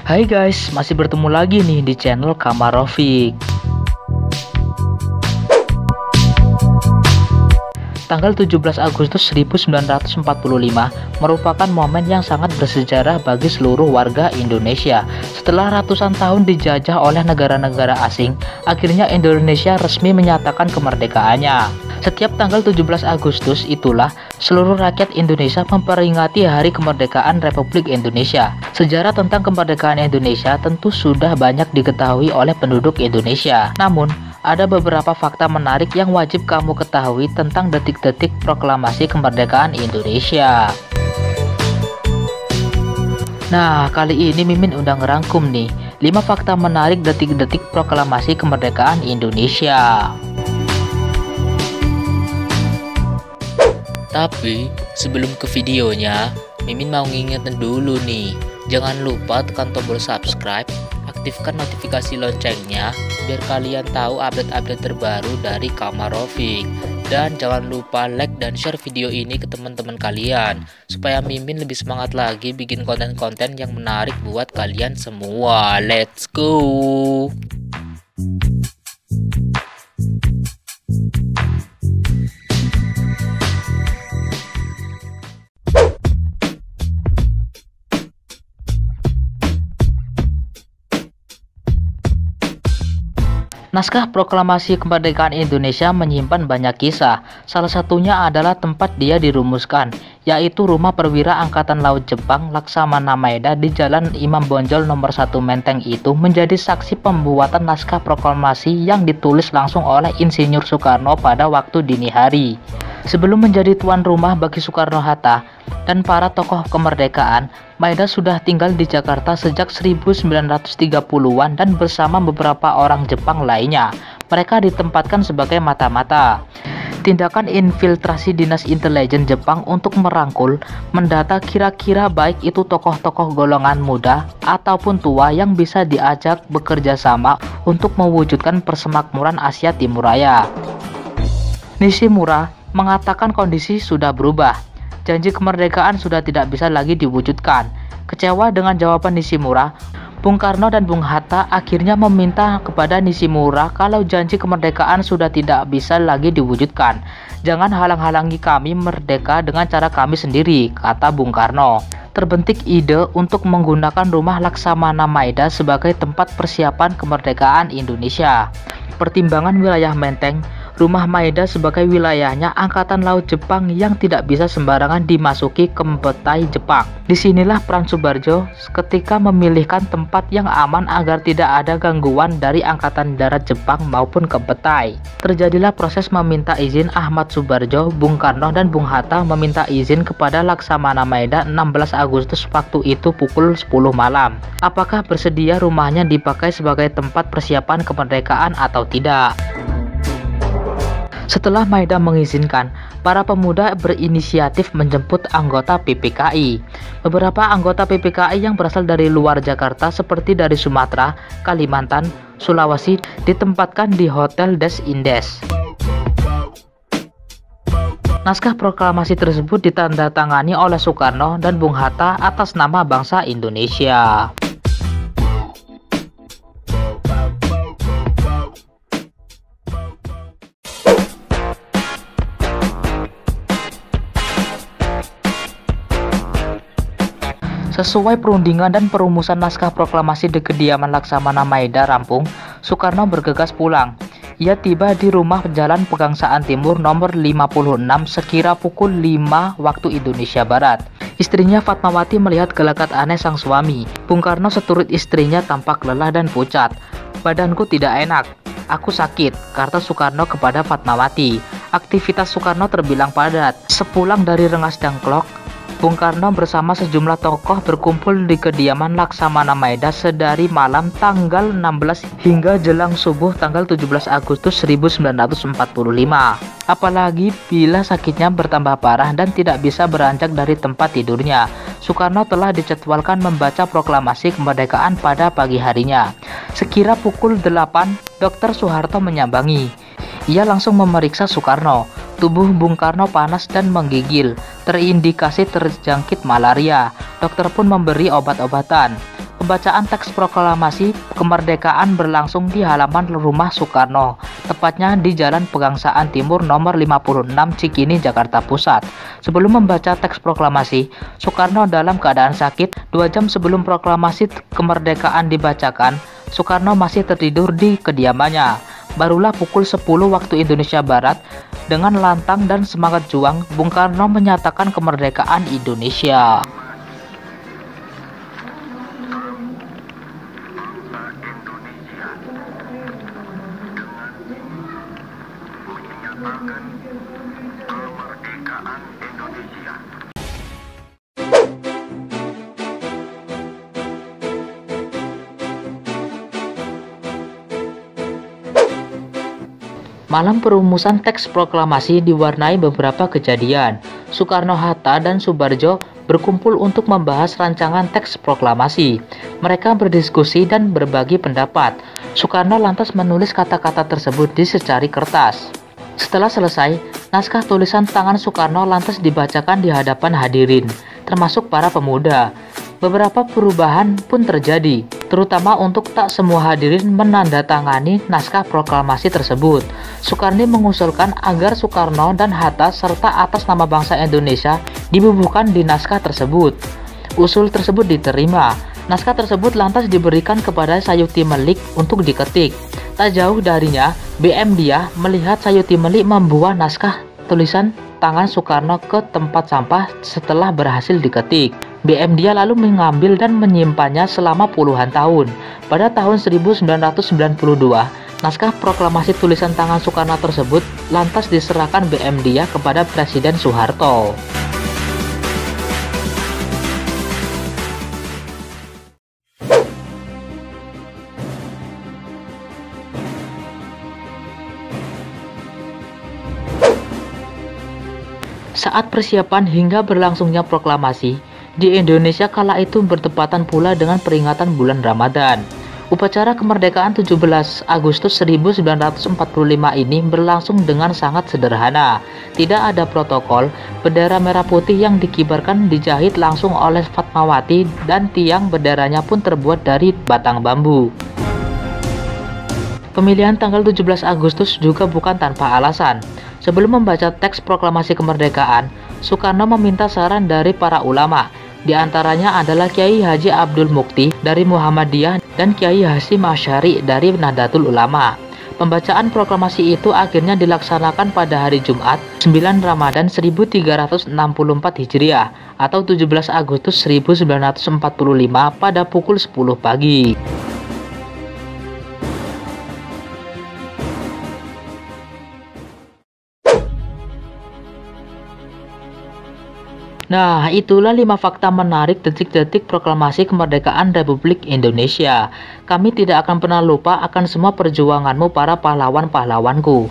Hai guys, masih bertemu lagi nih di channel Kamar Rofik. Tanggal 17 Agustus 1945 merupakan momen yang sangat bersejarah bagi seluruh warga Indonesia. Setelah ratusan tahun dijajah oleh negara-negara asing, akhirnya Indonesia resmi menyatakan kemerdekaannya. Setiap tanggal 17 Agustus itulah seluruh rakyat Indonesia memperingati Hari Kemerdekaan Republik Indonesia. Sejarah tentang kemerdekaan Indonesia tentu sudah banyak diketahui oleh penduduk Indonesia. Namun, ada beberapa fakta menarik yang wajib kamu ketahui tentang detik-detik proklamasi kemerdekaan Indonesia. Nah, kali ini Mimin udah ngerangkum nih 5 fakta menarik detik-detik proklamasi kemerdekaan Indonesia. Tapi, sebelum ke videonya, Mimin mau ngingetin dulu nih, jangan lupa tekan tombol subscribe, aktifkan notifikasi loncengnya biar kalian tahu update-update terbaru dari Kamar Rofik. Dan jangan lupa like dan share video ini ke teman-teman kalian supaya Mimin lebih semangat lagi bikin konten-konten yang menarik buat kalian semua. Let's go. Naskah Proklamasi Kemerdekaan Indonesia menyimpan banyak kisah. Salah satunya adalah tempat dia dirumuskan, yaitu Rumah Perwira Angkatan Laut Jepang Laksamana Maeda di Jalan Imam Bonjol nomor 1 Menteng itu menjadi saksi pembuatan naskah proklamasi yang ditulis langsung oleh Insinyur Soekarno pada waktu dini hari. Sebelum menjadi tuan rumah bagi Soekarno-Hatta dan para tokoh kemerdekaan, Maeda sudah tinggal di Jakarta sejak 1930-an dan bersama beberapa orang Jepang lainnya. Mereka ditempatkan sebagai mata-mata. Tindakan infiltrasi dinas intelijen Jepang untuk merangkul, mendata kira-kira baik itu tokoh-tokoh golongan muda ataupun tua yang bisa diajak bekerja sama untuk mewujudkan persemakmuran Asia Timur Raya. Nishimura mengatakan kondisi sudah berubah. Janji kemerdekaan sudah tidak bisa lagi diwujudkan. Kecewa dengan jawaban Nishimura, Bung Karno dan Bung Hatta akhirnya meminta kepada Nishimura kalau janji kemerdekaan sudah tidak bisa lagi diwujudkan. Jangan halang-halangi kami merdeka dengan cara kami sendiri, kata Bung Karno. Terbentuk ide untuk menggunakan Rumah Laksamana Maeda sebagai tempat persiapan kemerdekaan Indonesia. Pertimbangan wilayah Menteng, Rumah Maeda sebagai wilayahnya Angkatan Laut Jepang yang tidak bisa sembarangan dimasuki Kempetai Jepang. Disinilah peran Subarjo ketika memilihkan tempat yang aman agar tidak ada gangguan dari Angkatan Darat Jepang maupun Kempetai. Terjadilah proses meminta izin Ahmad Subarjo, Bung Karno dan Bung Hatta meminta izin kepada Laksamana Maeda 16 Agustus waktu itu pukul 10 malam. Apakah bersedia rumahnya dipakai sebagai tempat persiapan kemerdekaan atau tidak? Setelah Maeda mengizinkan, para pemuda berinisiatif menjemput anggota PPKI. Beberapa anggota PPKI yang berasal dari luar Jakarta seperti dari Sumatera, Kalimantan, Sulawesi ditempatkan di Hotel Des Indes. Naskah proklamasi tersebut ditandatangani oleh Soekarno dan Bung Hatta atas nama bangsa Indonesia. Sesuai perundingan dan perumusan naskah proklamasi di kediaman Laksamana Maeda rampung, Soekarno bergegas pulang. Ia tiba di rumah Jalan Pegangsaan Timur nomor 56 sekira pukul 5 waktu Indonesia Barat. Istrinya Fatmawati melihat gelagat aneh sang suami. Bung Karno seturut istrinya tampak lelah dan pucat. "Badanku tidak enak, aku sakit," kata Soekarno kepada Fatmawati. Aktivitas Soekarno terbilang padat. Sepulang dari Rengas Dangklok, Bung Karno bersama sejumlah tokoh berkumpul di kediaman Laksamana Maeda sedari malam tanggal 16 hingga jelang subuh tanggal 17 Agustus 1945. Apalagi bila sakitnya bertambah parah dan tidak bisa beranjak dari tempat tidurnya. Soekarno telah dijadwalkan membaca proklamasi kemerdekaan pada pagi harinya. Sekira pukul 8, Dr. Soeharto menyambangi. Ia langsung memeriksa Soekarno. Tubuh Bung Karno panas dan menggigil, terindikasi terjangkit malaria. Dokter pun memberi obat-obatan. Pembacaan teks proklamasi kemerdekaan berlangsung di halaman rumah Soekarno, tepatnya di Jalan Pegangsaan Timur nomor 56 Cikini, Jakarta Pusat. Sebelum membaca teks proklamasi, Soekarno dalam keadaan sakit. 2 jam sebelum proklamasi kemerdekaan dibacakan, Soekarno masih tertidur di kediamannya. Barulah pukul 10 waktu Indonesia Barat, dengan lantang dan semangat juang, Bung Karno menyatakan kemerdekaan Indonesia. Kemerdekaan Indonesia. Malam perumusan teks proklamasi diwarnai beberapa kejadian. Soekarno-Hatta dan Soebardjo berkumpul untuk membahas rancangan teks proklamasi. Mereka berdiskusi dan berbagi pendapat. Soekarno lantas menulis kata-kata tersebut di secari kertas. Setelah selesai, naskah tulisan tangan Soekarno lantas dibacakan di hadapan hadirin, termasuk para pemuda. Beberapa perubahan pun terjadi, terutama untuk tak semua hadirin menandatangani naskah proklamasi tersebut. Soekarno mengusulkan agar Soekarno dan Hatta serta atas nama bangsa Indonesia dibubuhkan di naskah tersebut. Usul tersebut diterima. Naskah tersebut lantas diberikan kepada Sayuti Melik untuk diketik. Tak jauh darinya, BM Dia melihat Sayuti Melik membuah naskah tulisan tangan Soekarno ke tempat sampah setelah berhasil diketik. BM Dia lalu mengambil dan menyimpannya selama puluhan tahun. Pada tahun 1992, naskah proklamasi tulisan tangan Soekarno tersebut lantas diserahkan BM Dia kepada Presiden Soeharto. Saat persiapan hingga berlangsungnya proklamasi, di Indonesia kala itu bertepatan pula dengan peringatan bulan Ramadan. Upacara kemerdekaan 17 Agustus 1945 ini berlangsung dengan sangat sederhana. Tidak ada protokol, bendera merah putih yang dikibarkan dijahit langsung oleh Fatmawati dan tiang benderanya pun terbuat dari batang bambu. Pemilihan tanggal 17 Agustus juga bukan tanpa alasan. Sebelum membaca teks proklamasi kemerdekaan, Soekarno meminta saran dari para ulama. Di antaranya adalah Kiai Haji Abdul Mukti dari Muhammadiyah dan Kiai Hasyim Asy'ari dari Nahdlatul Ulama. Pembacaan proklamasi itu akhirnya dilaksanakan pada hari Jumat 9 Ramadan 1364 Hijriah atau 17 Agustus 1945 pada pukul 10 pagi. Nah, itulah 5 fakta menarik detik-detik proklamasi kemerdekaan Republik Indonesia. Kami tidak akan pernah lupa akan semua perjuanganmu para pahlawan-pahlawanku.